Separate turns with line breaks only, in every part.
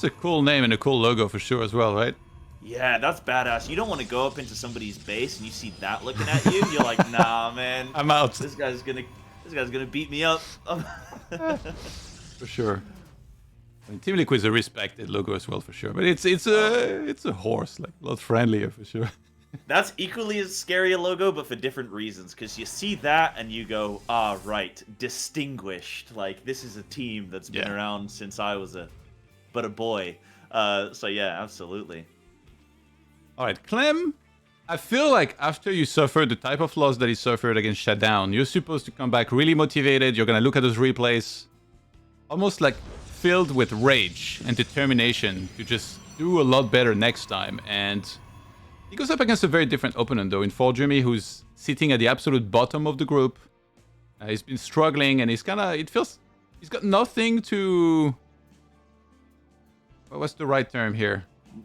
That's a cool name and a cool logo for sure as well, right?
Yeah, that's badass. You don't want to go up into somebody's base and you see that looking at you. You're like, nah, man.
I'm out.
This guy's gonna beat me up.
For sure. I mean, Team Liquid is a respected logo as well, for sure. But it's a horse, like a lot friendlier for sure.
That's equally as scary a logo, but for different reasons. Because you see that and you go, ah, right, distinguished. Like, this is a team that's been around since I was a boy. So yeah, absolutely.
All right, Clem. I feel like after you suffered the type of loss that he suffered against Shutdown, you're supposed to come back really motivated. You're gonna look at those replays, almost like filled with rage and determination to just do a lot better next time. And he goes up against a very different opponent, though, in ForJumy, who's sitting at the absolute bottom of the group. He's been struggling, and he's kind of... It feels... He's got nothing to... What's the right term here?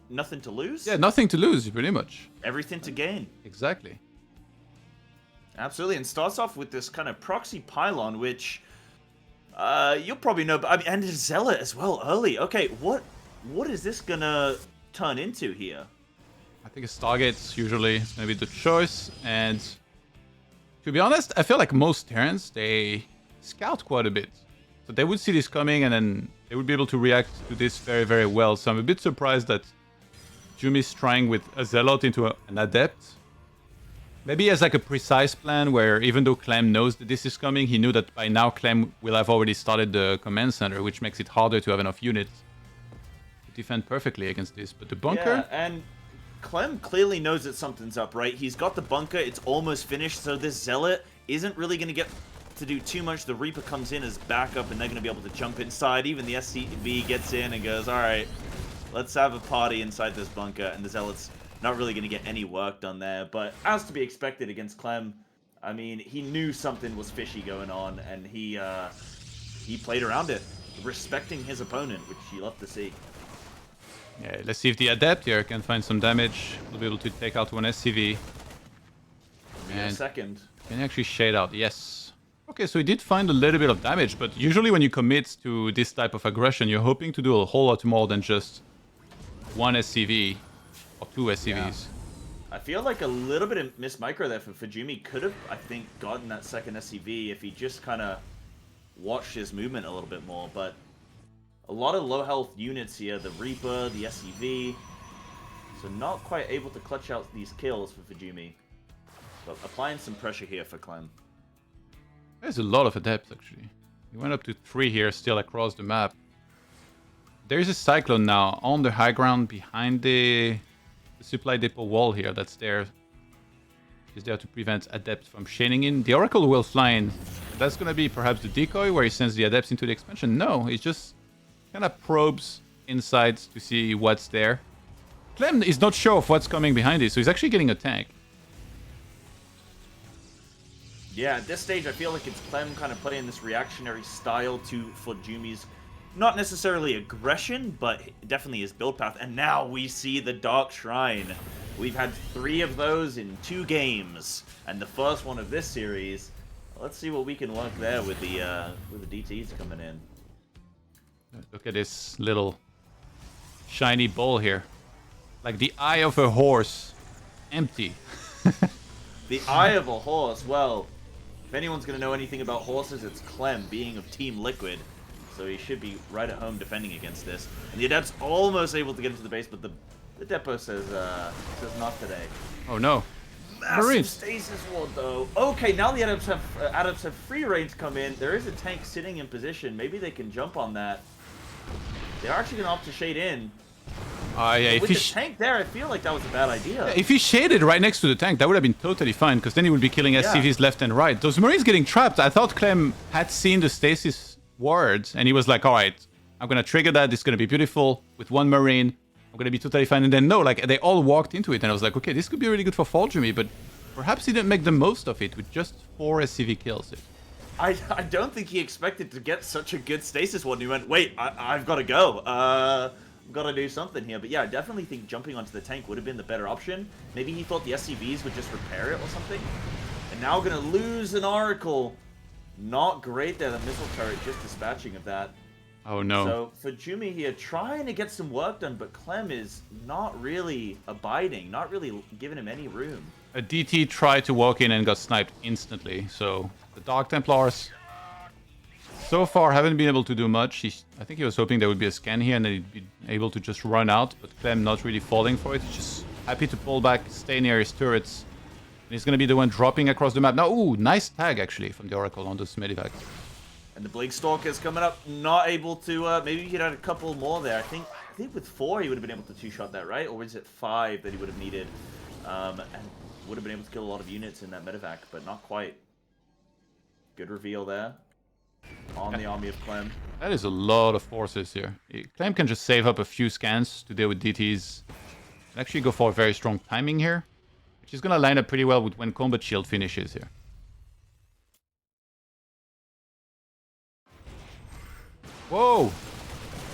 Nothing to lose?
Yeah, nothing to lose, pretty much.
Everything to gain.
Exactly.
Absolutely, and starts off with this kind of proxy pylon, which... you'll probably know, but I mean, and a Zealot as well early. Okay, what is this gonna turn into here?
I think a Stargate's usually it's gonna be the choice, and to be honest, I feel like most Terrans, they scout quite a bit. So they would see this coming, and then they would be able to react to this very, very well. So I'm a bit surprised that Jumi's trying with a Zealot into an Adept. Maybe he has like a precise plan where even though Clem knows that this is coming, he knew that by now Clem will have already started the command center, which makes it harder to have enough units to defend perfectly against this. But the bunker...
Yeah, and Clem clearly knows that something's up, right? He's got the bunker, it's almost finished, so this Zealot isn't really going to get to do too much. The Reaper comes in as backup, and they're going to be able to jump inside. Even the SCV gets in and goes, alright, let's have a party inside this bunker, and the Zealot's not really going to get any work done there, but as to be expected against Clem, I mean, he knew something was fishy going on, and he played around it, respecting his opponent, which you love to see.
Yeah, let's see if the Adept here can find some damage. We'll be able to take out one SCV.
In a second.
Can he actually shade out? Yes. Okay, so he did find a little bit of damage, but usually when you commit to this type of aggression, you're hoping to do a whole lot more than just one SCV. Or two SCVs. Yeah.
I feel like a little bit of missed micro there for ForJumy could have, I think, gotten that second SCV if he just kind of watched his movement a little bit more. But a lot of low health units here, the Reaper, the SCV, so not quite able to clutch out these kills for ForJumy. But applying some pressure here for Clem.
There's a lot of Adepts, actually. He went up to 3 here, still across the map. There's a Cyclone now on the high ground behind the supply depot wall here that's there. Is there to prevent Adepts from shading in. The Oracle will fly in. That's going to be perhaps the decoy where he sends the Adepts into the expansion. No, he just kind of probes inside to see what's there. Clem is not sure of what's coming behind it, so he's actually getting a tank.
Yeah, at this stage, I feel like it's Clem kind of putting this reactionary style to ForJumy's not necessarily aggression, but definitely his build path. And now we see the Dark Shrine. We've had 3 of those in 2 games, and the first one of this series. Let's see what we can work there with the DTs coming in.
Look at this little shiny ball here, like the eye of a horse, empty.
The eye of a horse. Well, if anyone's gonna know anything about horses, it's Clem, being of Team Liquid. So he should be right at home defending against this. And the Adept's almost able to get into the base, but the depot says not today.
Oh no.
Massive
Marines.
stasis ward though. Okay, now the Adepts have free range to come in. There is a tank sitting in position. Maybe they can jump on that. They're actually gonna opt to shade in.
Yeah,
with the tank there, I feel like that was a bad idea.
Yeah, if he shaded right next to the tank, that would have been totally fine, because then he would be killing SCVs left and right. Those Marines getting trapped. I thought Clem had seen the stasis words, and he was like, alright, I'm gonna trigger that, it's gonna be beautiful with 1 Marine, I'm gonna be totally fine. And then no, like they all walked into it, and I was like, okay, this could be really good for ForJumy, but perhaps he didn't make the most of it with just 4 SCV kills.
I don't think he expected to get such a good stasis one. He went, wait, I've got to go. I've got to do something here. But yeah, I definitely think jumping onto the tank would have been the better option. Maybe he thought the SCVs would just repair it or something. And now going to lose an Oracle. Not great there, the missile turret just dispatching of that.
Oh no.
So ForJumy here trying to get some work done, but Clem is not really abiding, not really giving him any room.
A DT tried to walk in and got sniped instantly, so the Dark Templars so far haven't been able to do much. I think he was hoping there would be a scan here and then he'd be able to just run out, but Clem not really falling for it. He's just happy to pull back, stay near his turrets. And he's going to be the one dropping across the map. Now, ooh, nice tag actually from the Oracle on this medivac.
And the Blink Stalker's coming up, not able to, maybe he could add a couple more there. I think with 4 he would have been able to two-shot that, right? Or was it 5 that he would have needed? And would have been able to kill a lot of units in that medevac, but not quite. Good reveal there on the army of Clem.
That is a lot of forces here. Clem can just save up a few scans to deal with DTs. And actually go for a very strong timing here, which is going to line up pretty well with when Combat Shield finishes here. Whoa!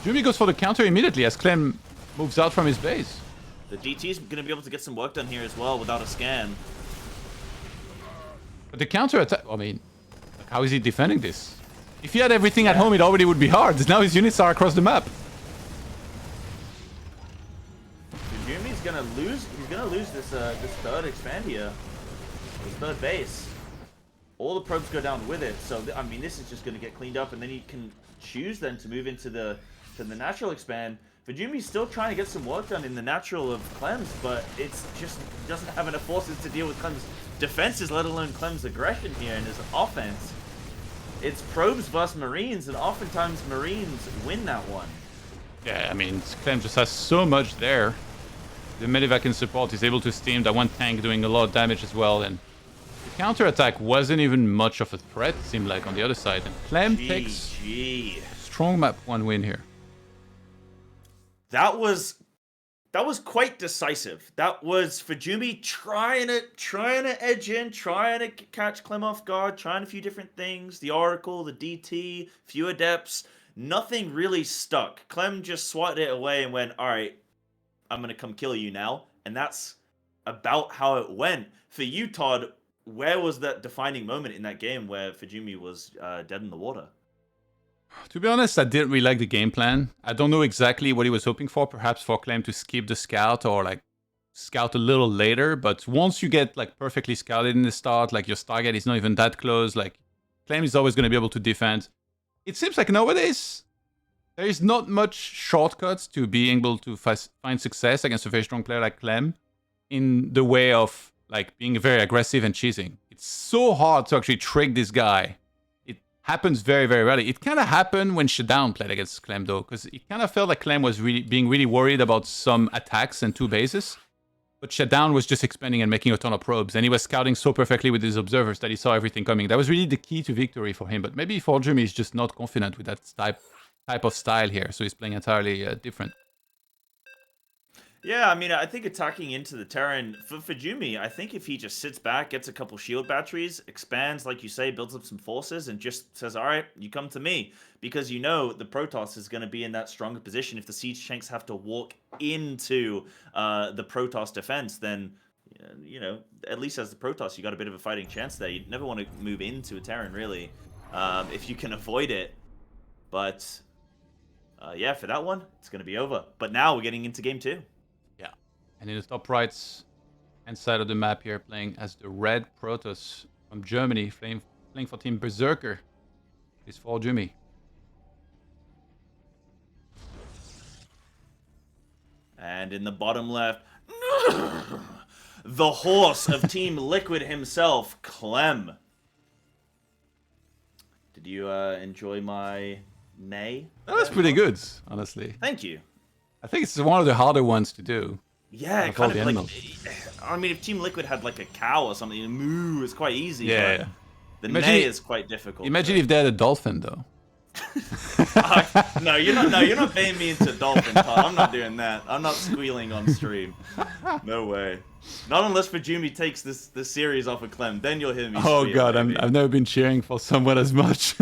Jumi goes for the counter immediately as Clem moves out from his base.
The DT's going to be able to get some work done here as well without a scan.
But the counter attack, I mean, how is he defending this? If he had everything at home, it already would be hard. Now his units are across the map.
Jumi's going to lose. He's going to lose this this third expand here, this third base. All the probes go down with it. So I mean, this is just going to get cleaned up, and then he can choose then to move into the natural expand. ForJumy's still trying to get some work done in the natural of Clem's, but it's just doesn't have enough forces to deal with Clem's defenses, let alone Clem's aggression here and his offense. It's probes versus Marines, and oftentimes Marines win that one.
Yeah, I mean, Clem just has so much there. The medevac in support is able to steam that one tank doing a lot of damage as well, and the counter-attack wasn't even much of a threat, it seemed like, on the other side. And Clem takes strong map 1 win here.
That was quite decisive. That was ForJumy trying to edge in, trying to catch Clem off guard, trying a few different things. The Oracle, the DT, few adepts. Nothing really stuck. Clem just swatted it away and went, all right, I'm going to come kill you now. And that's about how it went. For you, Todd, where was that defining moment in that game where ForJumy was dead in the water?
To be honest, I didn't really like the game plan. I don't know exactly what he was hoping for. Perhaps for Clem to skip the scout or like scout a little later. But once you get like perfectly scouted in the start, like your target is not even that close, like Clem is always going to be able to defend. It seems like nowadays there is not much shortcuts to being able to find success against a very strong player like Clem in the way of like being very aggressive and cheesing. It's so hard to actually trick this guy. Happens very, very rarely. It kind of happened when Shutdown played against Clem, though, because it kind of felt like Clem was being really worried about some attacks and 2 bases. But Shutdown was just expanding and making a ton of probes, and he was scouting so perfectly with his observers that he saw everything coming. That was really the key to victory for him. But maybe ForJumy is just not confident with that type of style here, so he's playing entirely different.
Yeah, I mean, I think attacking into the Terran, for ForJumy, I think if he just sits back, gets a couple shield batteries, expands, like you say, builds up some forces, and just says, all right, you come to me. Because you know the Protoss is going to be in that stronger position. If the Siege Tanks have to walk into the Protoss defense, then, you know, at least as the Protoss, you got a bit of a fighting chance there. You'd never want to move into a Terran, really, if you can avoid it. But, yeah, for that one, it's going to be over. But now we're getting into game 2.
And in the top right hand side of the map here, playing as the red Protoss from Germany, playing for Team Berserker, is ForJumy.
And in the bottom left, the horse of Team Liquid himself, Clem. Did you enjoy my nay?
That was pretty good, honestly.
Thank you.
I think it's one of the harder ones to do.
Yeah, kind of like, I mean, if Team Liquid had like a cow or something, moo is quite easy.
Yeah.
The nay is quite difficult.
Imagine if they had a dolphin, though.
No, you're not paying me into dolphin, Todd. I'm not doing that. I'm not squealing on stream. No way. Not unless ForJumy takes this series off of Clem, then you'll hear me.
Oh
squeal,
god, I've never been cheering for someone as much.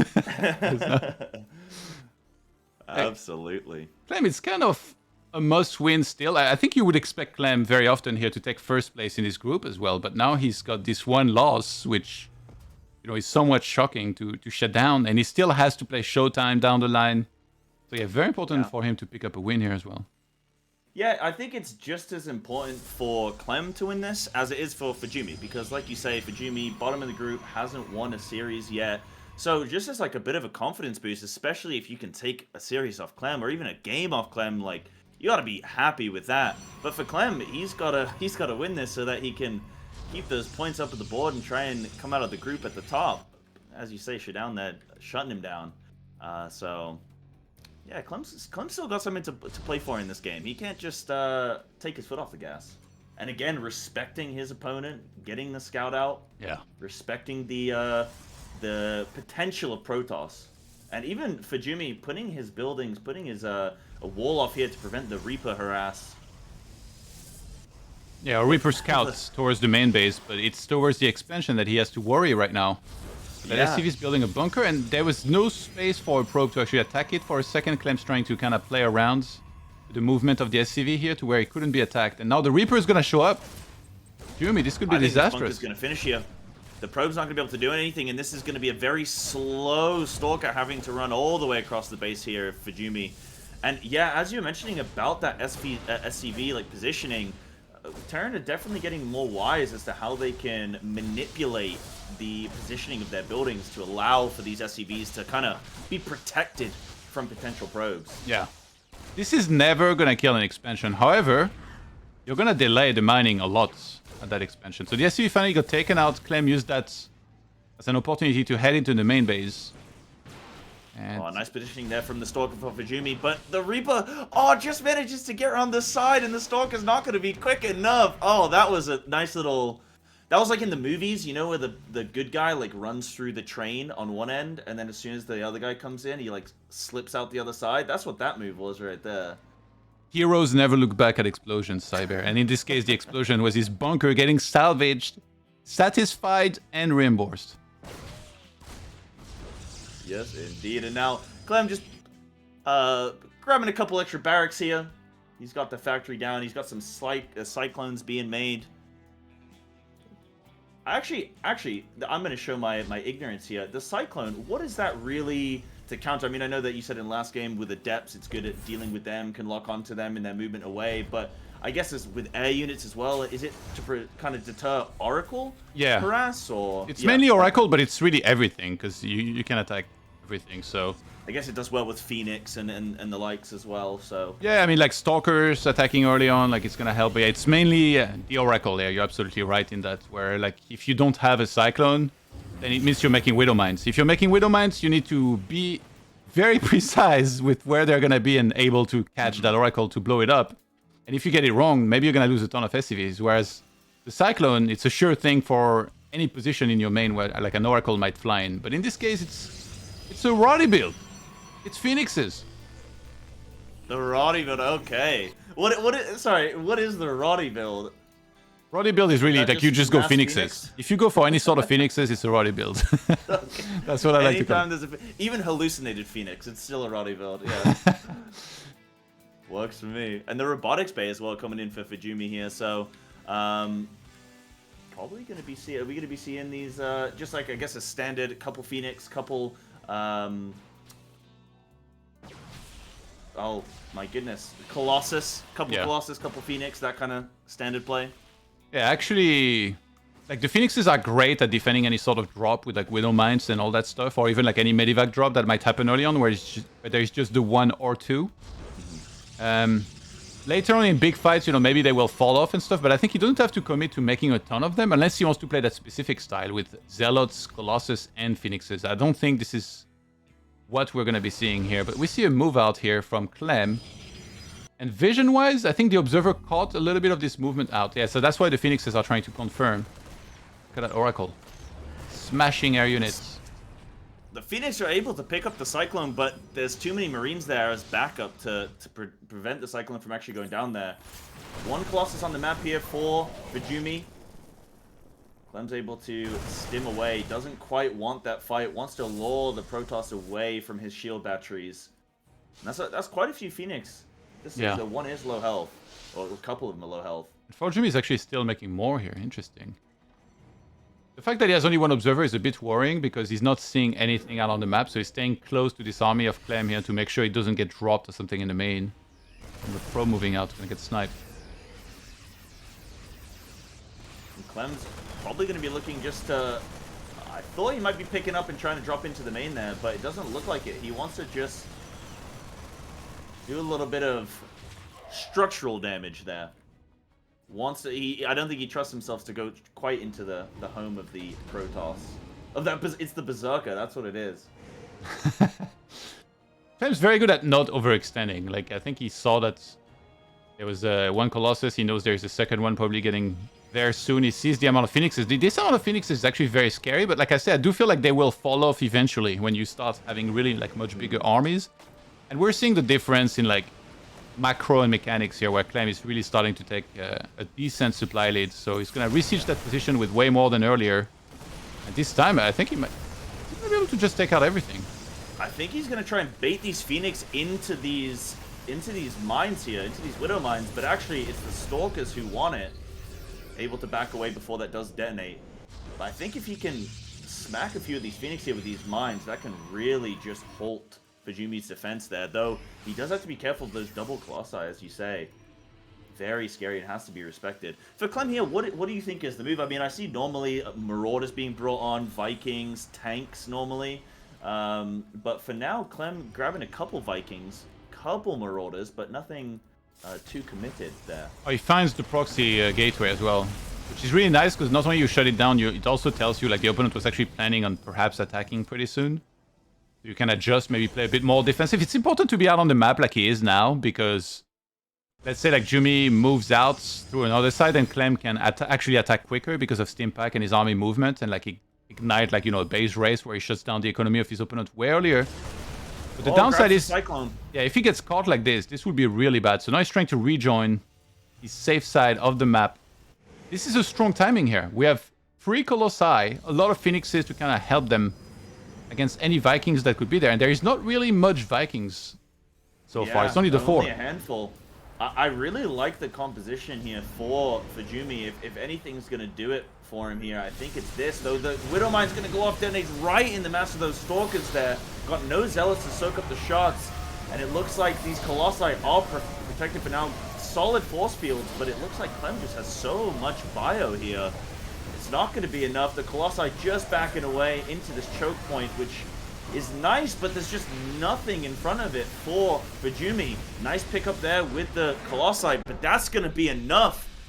Absolutely.
Clem, it's kind of a must-win still. I think you would expect Clem very often here to take first place in his group as well, but now he's got this one loss, which, you know, is somewhat shocking to shut down, and he still has to play Showtime down the line. So yeah, very important for him to pick up a win here as well.
Yeah, I think it's just as important for Clem to win this as it is for ForJumy, because like you say, ForJumy, bottom of the group, hasn't won a series yet. So just as like a bit of a confidence boost, especially if you can take a series off Clem or even a game off Clem, like you gotta be happy with that. But for Clem, he's gotta win this so that he can keep those points up at the board and try and come out of the group at the top. As you say, Showdown there shutting him down. So yeah, Clem's still got something to play for in this game. He can't just take his foot off the gas. And again, respecting his opponent, getting the scout out.
Yeah.
Respecting the potential of Protoss. And even ForJumy putting his buildings, putting his a wall off here to prevent the Reaper harass.
Yeah, Reaper scouts towards the main base, but it's towards the expansion that he has to worry right now. That SCV is building a bunker, and there was no space for a probe to actually attack it for a second. Clem's trying to kind of play around the movement of the SCV here to where it couldn't be attacked. And now the Reaper is going to show up. ForJumy, this could be disastrous.
This bunker's going to finish here. The probe's not going to be able to do anything, and this is going to be a very slow Stalker having to run all the way across the base here for ForJumy. And yeah, as you were mentioning about that SCV like positioning, Terran are definitely getting more wise as to how they can manipulate the positioning of their buildings to allow for these SCVs to kind of be protected from potential probes.
Yeah. This is never going to kill an expansion. However, you're going to delay the mining a lot at that expansion. So the SCV finally got taken out. Clem used that as an opportunity to head into the main base. And
nice positioning there from the Stalker for ForJumy, but the Reaper, just manages to get around the side, and the Stalker's not going to be quick enough. Oh, that was a nice little... That was like in the movies, you know, where the good guy, like, runs through the train on one end, and then as soon as the other guy comes in, he, like, slips out the other side. That's what that move was right there.
Heroes never look back at explosions, Cyber. And in this case, the explosion was his bunker getting salvaged, satisfied, and reimbursed.
Yes, indeed. And now, Clem just grabbing a couple extra barracks here. He's got the factory down. He's got some cyclones being made. Actually, I'm going to show my ignorance here. The cyclone, what is that really to counter? I mean, I know that you said in last game with Adepts, it's good at dealing with them, can lock onto them in their movement away, but I guess it's with air units as well. Is it to kind of deter Oracle harass? Or
it's mainly Oracle, but it's really everything, because you can attack everything, so...
I guess it does well with Phoenix and the likes as well, so...
Yeah, I mean, like, Stalkers attacking early on, like, it's gonna help. But yeah, it's mainly the Oracle there. You're absolutely right in that, where, like, if you don't have a Cyclone, then it means you're making Widow Mines. If you're making Widow Mines, you need to be very precise with where they're gonna be and able to catch that Oracle to blow it up. And if you get it wrong, maybe you're gonna lose a ton of SCVs, whereas the Cyclone, it's a sure thing for any position in your main where, like, an Oracle might fly in. But in this case, it's a Roddy build. It's Phoenixes.
The Roddy build, okay. What is the Roddy build?
Roddy build is really like you just go Phoenixes.
Phoenix?
If you go for any sort of Phoenixes, it's a Roddy build.
Okay.
That's what I like to call it.
There's even hallucinated Phoenix, it's still a Roddy build, yeah. Works for me. And the robotics bay as well coming in for ForJumy here, so probably gonna be are we gonna be seeing these just like I guess a standard couple Phoenix, couple oh my goodness, Colossus, couple Colossus, couple Phoenix, that kind of standard play.
Yeah, actually, like the Phoenixes are great at defending any sort of drop with like Widow Mines and all that stuff, or even like any Medivac drop that might happen early on where there's just the one or two. Later on in big fights, you know, maybe they will fall off and stuff, but I think he doesn't have to commit to making a ton of them unless he wants to play that specific style with Zealots, Colossus, and Phoenixes. I don't think this is what we're going to be seeing here, but we see a move out here from Clem. And vision-wise, I think the Observer caught a little bit of this movement out. Yeah, so that's why the Phoenixes are trying to confirm. Look at that Oracle. Smashing air units.
The Phoenix are able to pick up the Cyclone, but there's too many Marines there as backup to prevent the Cyclone from actually going down there. One Colossus on the map here for ForJumy. Clem's able to stim away. Doesn't quite want that fight. Wants to lure the Protoss away from his shield batteries. And that's quite a few Phoenix. This is one is low health. Or a couple of them are low health.
ForJumy is actually still making more here. Interesting. The fact that he has only one observer is a bit worrying because he's not seeing anything out on the map, so he's staying close to this army of Clem here to make sure he doesn't get dropped or something in the main. And the pro moving out is going to get sniped.
And Clem's probably going to be looking just to... I thought he might be picking up and trying to drop into the main there, but it doesn't look like it. He wants to just do a little bit of structural damage there. I don't think he trusts himself to go quite into the home of the Protoss. It's the Berserker, that's what it is.
Clem's very good at not overextending. Like, I think he saw that there was one Colossus. He knows there's a second one probably getting there soon. He sees the amount of Phoenixes. This amount of Phoenixes is actually very scary, but like I said, I do feel like they will fall off eventually when you start having really like much bigger armies. And we're seeing the difference in like macro and mechanics here, where Clem is really starting to take a decent supply lead. So he's going to re-siege that position with way more than earlier. And this time, I think he might be able to just take out everything.
I think he's going to try and bait these Phoenix into these mines here, into these Widow mines, but actually it's the Stalkers who want it, able to back away before that does detonate. But I think if he can smack a few of these Phoenix here with these mines, that can really just halt ForJumy's defense there, though he does have to be careful of those double Colossi, as you say. Very scary and has to be respected. For Clem here, what do you think is the move? I mean, I see normally Marauders being brought on, Vikings, tanks normally. But for now, Clem grabbing a couple Vikings, couple Marauders, but nothing too committed there.
Oh, he finds the proxy gateway as well, which is really nice because not only you shut it down, it also tells you like the opponent was actually planning on perhaps attacking pretty soon. You can adjust, maybe play a bit more defensive. It's important to be out on the map like he is now because let's say like Jumy moves out through another side and Clem can actually attack quicker because of Stimpack and his army movement and like ignite like, you know, a base race where he shuts down the economy of his opponent way earlier. But the downside is,
Cyclone.
Yeah, if he gets caught like this would be really bad. So now he's trying to rejoin the safe side of the map. This is a strong timing here. We have 3 Colossi, a lot of Phoenixes to kind of help them against any Vikings that could be there. And there is not really much Vikings so far. It's only the 4.
Only a handful. I really like the composition here for ForJumy. If anything's going to do it for him here, I think it's this. Though the Widow Mine's going to go off, detonate right in the mass of those Stalkers there. Got no Zealots to soak up the shots. And it looks like these Colossi are protected for now. Solid force fields, but it looks like Clem just has so much bio here. It's not going to be enough. The Colossi just backing away into this choke point, which is nice, but there's just nothing in front of it for ForJumy. Nice pickup there with the Colossi, but that's going to be enough